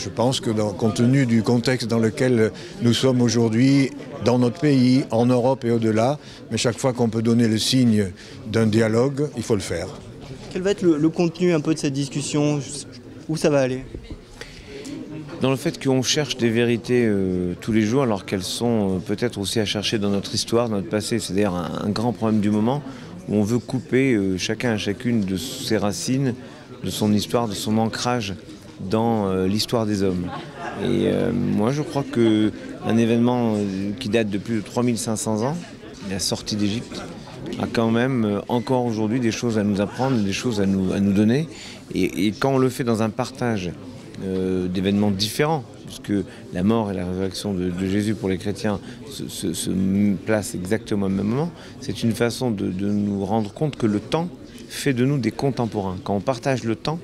Je pense que compte tenu du contexte dans lequel nous sommes aujourd'hui, dans notre pays, en Europe et au-delà, mais chaque fois qu'on peut donner le signe d'un dialogue, il faut le faire. Quel va être le contenu un peu de cette discussion? Où ça va aller? Dans le fait qu'on cherche des vérités tous les jours, alors qu'elles sont peut-être aussi à chercher dans notre histoire, dans notre passé. C'est d'ailleurs un grand problème du moment, où on veut couper chacun et chacune de ses racines, de son histoire, de son ancrage dans l'histoire des hommes. Et moi je crois qu'un événement qui date de plus de 3500 ans, la sortie d'Égypte, a quand même encore aujourd'hui des choses à nous apprendre, des choses à nous donner. Et quand on le fait dans un partage d'événements différents, puisque la mort et la résurrection de Jésus pour les chrétiens se placent exactement au même moment, c'est une façon de nous rendre compte que le temps fait de nous des contemporains. Quand on partage le temps,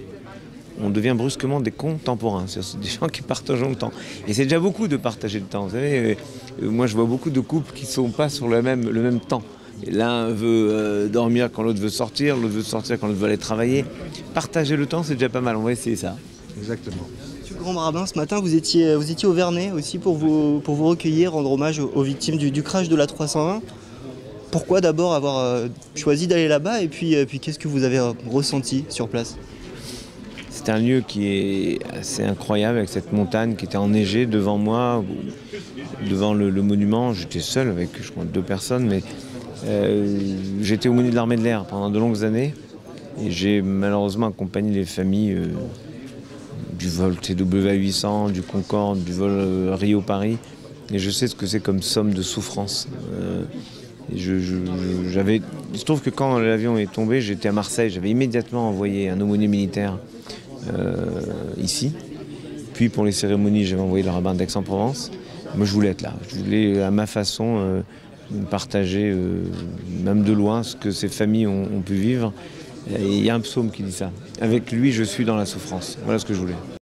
on devient brusquement des contemporains, c'est des gens qui partagent le temps. Et c'est déjà beaucoup de partager le temps. Vous savez, moi je vois beaucoup de couples qui ne sont pas sur le même temps. L'un veut dormir quand l'autre veut sortir quand l'autre veut aller travailler. Partager le temps, c'est déjà pas mal, on va essayer ça. Exactement. Monsieur le Grand Rabbin, ce matin vous étiez au Vernet aussi pour vous recueillir, rendre hommage aux victimes du crash de l'A320. Pourquoi d'abord avoir choisi d'aller là-bas et puis qu'est-ce que vous avez ressenti sur place? C'est un lieu qui est assez incroyable avec cette montagne qui était enneigée devant moi, devant le monument. J'étais seul avec, je crois, 2 personnes, mais j'étais aumônier de l'armée de l'air pendant de longues années et j'ai malheureusement accompagné les familles du vol TWA800, du Concorde, du vol Rio-Paris, et je sais ce que c'est comme somme de souffrance. Il se trouve que quand l'avion est tombé, j'étais à Marseille, j'avais immédiatement envoyé un aumônier militaire ici. Puis pour les cérémonies, j'avais envoyé le rabbin d'Aix-en-Provence. Moi je voulais être là, je voulais à ma façon partager, même de loin, ce que ces familles ont pu vivre. Et il y a un psaume qui dit ça. Avec lui, je suis dans la souffrance. Voilà ce que je voulais.